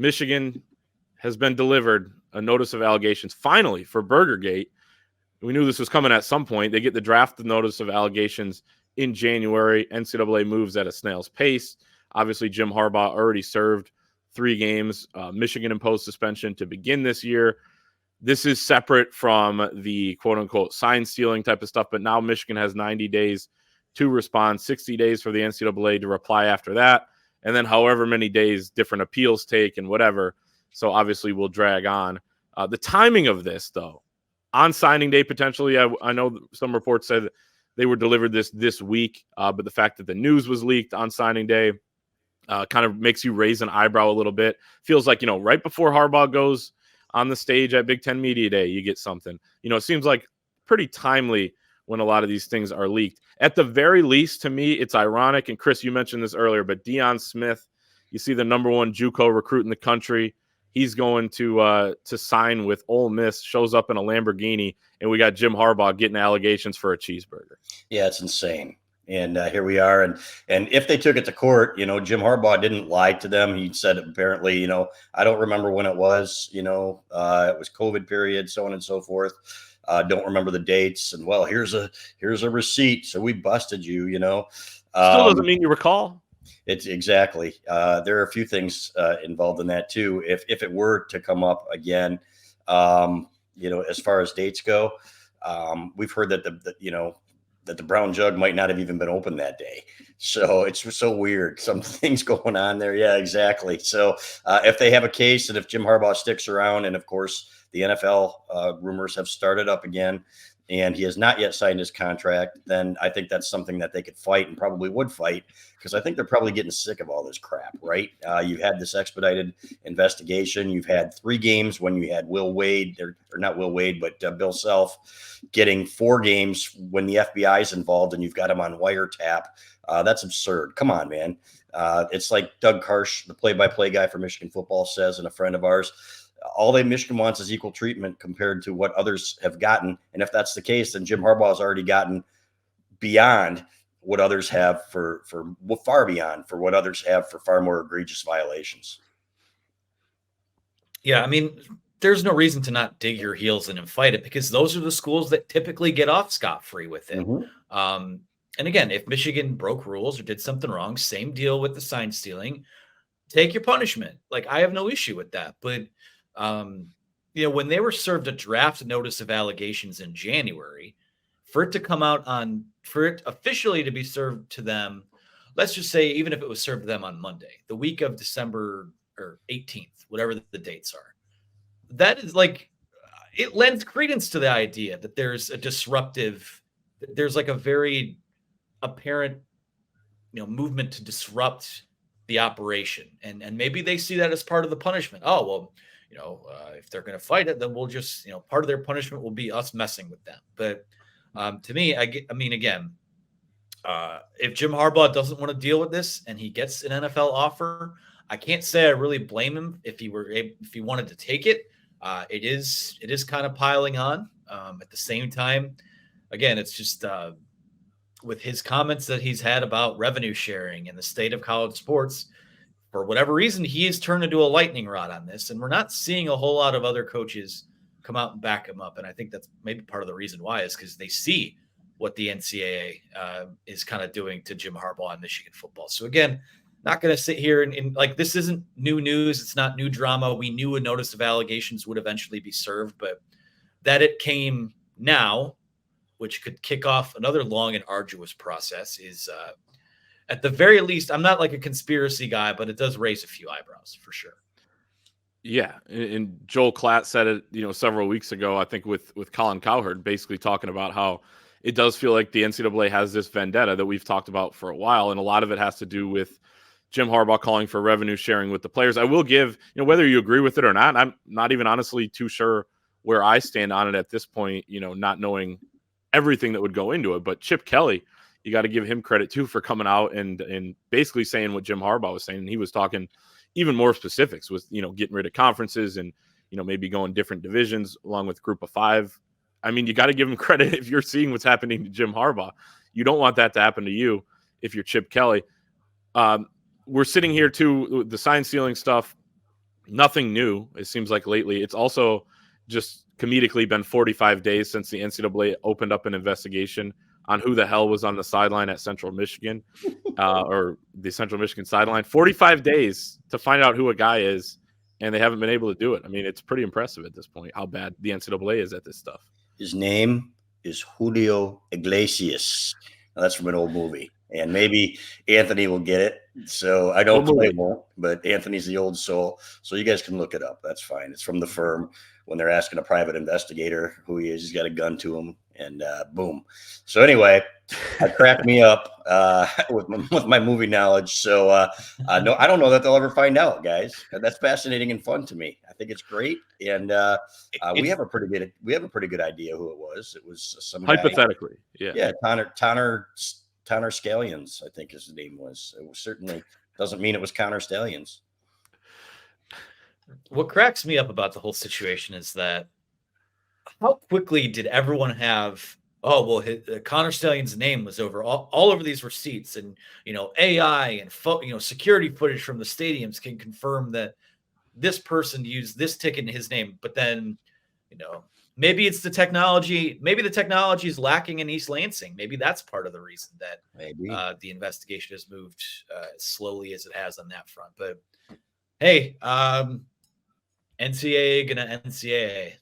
Michigan has been delivered a notice of allegations finally for Burgergate. We knew this was coming at some point. They get the draft notice of allegations in January. NCAA moves at a snail's pace. Obviously, Jim Harbaugh already served 3 games. Michigan imposed suspension to begin this year. This is separate from the quote-unquote sign stealing type of stuff, but now Michigan has 90 days to respond, 60 days for the NCAA to reply after that, and then however many days different appeals take and whatever. So obviously we'll drag on. The timing of this, though, on signing day potentially, I know some reports said they were delivered this week, but the fact that the news was leaked on signing day kind of makes you raise an eyebrow a little bit. Feels like, right before Harbaugh goes on the stage at Big Ten Media Day, you get something. It seems like pretty timely when a lot of these things are leaked. At the very least, to me, it's ironic, and Chris, you mentioned this earlier, but Deion Smith, you see the number 1 JUCO recruit in the country. He's going to sign with Ole Miss, shows up in a Lamborghini, and we got Jim Harbaugh getting allegations for a cheeseburger. Yeah, it's insane. And here we are. And if they took it to court, Jim Harbaugh didn't lie to them. He said apparently, I don't remember when it was, it was COVID period, so on and so forth. Don't remember the dates. And well, here's a receipt. So we busted you, Still doesn't mean you recall. It's exactly. There are a few things involved in that too. If it were to come up again, as far as dates go, we've heard that that the brown jug might not have even been open that day. So it's so weird. Some things going on there. Yeah, exactly. So if they have a case and if Jim Harbaugh sticks around, and of course the NFL rumors have started up again, and he has not yet signed his contract, then I think that's something that they could fight and probably would fight, because I think they're probably getting sick of all this crap, right? You've had this expedited investigation. You've had 3 games when you had Will Wade, or not Will Wade, but Bill Self getting 4 games when the FBI is involved, and you've got him on wiretap. That's absurd. Come on, man. It's like Doug Karsh, the play-by-play guy for Michigan football, says, and a friend of ours, all that Michigan wants is equal treatment compared to what others have gotten. And if that's the case, then Jim Harbaugh has already gotten beyond what others have for far beyond for what others have for far more egregious violations. Yeah, I mean, there's no reason to not dig your heels in and fight it, because those are the schools that typically get off scot-free with it. Mm-hmm. And again, if Michigan broke rules or did something wrong, same deal with the sign stealing. Take your punishment. Like, I have no issue with that. But when they were served a draft notice of allegations in January, for it to come out for it officially to be served to them, let's just say, even if it was served to them on Monday, the week of December or 18th, whatever the dates are, that is like, it lends credence to the idea that there's like a very apparent, movement to disrupt the operation. And maybe they see that as part of the punishment. Oh, well, if they're going to fight it, then we'll just, part of their punishment will be us messing with them. But to me, I mean, again, if Jim Harbaugh doesn't want to deal with this and he gets an NFL offer, I can't say I really blame him if he wanted to take it. It is kind of piling on. At the same time, again, it's just with his comments that he's had about revenue sharing and the state of college sports, for whatever reason, he has turned into a lightning rod on this, and we're not seeing a whole lot of other coaches come out and back him up. And I think that's maybe part of the reason why, is because they see what the NCAA is kind of doing to Jim Harbaugh and Michigan football. So again, not going to sit here and like, this isn't new news. It's not new drama. We knew a notice of allegations would eventually be served, but that it came now, which could kick off another long and arduous process, is at the very least, I'm not like a conspiracy guy, but it does raise a few eyebrows for sure. Yeah, and Joel Klatt said it, several weeks ago, I think with Colin Cowherd, basically talking about how it does feel like the NCAA has this vendetta that we've talked about for a while, and a lot of it has to do with Jim Harbaugh calling for revenue sharing with the players. I will give, whether you agree with it or not, I'm not even honestly too sure where I stand on it at this point, not knowing everything that would go into it. But Chip Kelly, you got to give him credit too for coming out and basically saying what Jim Harbaugh was saying. And he was talking even more specifics with, getting rid of conferences and, maybe going different divisions along with Group of 5. I mean, you got to give him credit if you're seeing what's happening to Jim Harbaugh. You don't want that to happen to you if you're Chip Kelly. We're sitting here too, the sign stealing stuff. nothing new. It seems like lately. It's also just comedically been 45 days since the NCAA opened up an investigation on who the hell was on the sideline at Central Michigan, or the Central Michigan sideline. 45 days to find out who a guy is, and they haven't been able to do it. I mean, it's pretty impressive at this point how bad the NCAA is at this stuff. His name is Julio Iglesias. Now, that's from an old movie. And maybe Anthony will get it. So I don't play won't, but Anthony's the old soul. So you guys can look it up. That's fine. It's from The Firm. When they're asking a private investigator who he is, he's got a gun to him, and boom. So anyway, that cracked me up with my movie knowledge. So no, I don't know that they'll ever find out, guys. That's fascinating and fun to me. I think it's great, and we have a pretty good idea who it was. It was some hypothetically, guy, yeah, Tanner Scallions, I think his name was. It was certainly doesn't mean it was Connor Stallions. What cracks me up about the whole situation is that how quickly did everyone have, Connor Stallion's name was over all over these receipts, and AI and security footage from the stadiums can confirm that this person used this ticket in his name. But then, maybe it's the technology. Maybe the technology is lacking in East Lansing. Maybe that's part of the reason that the investigation has moved as slowly as it has on that front. But hey, NCAA gonna NCAA.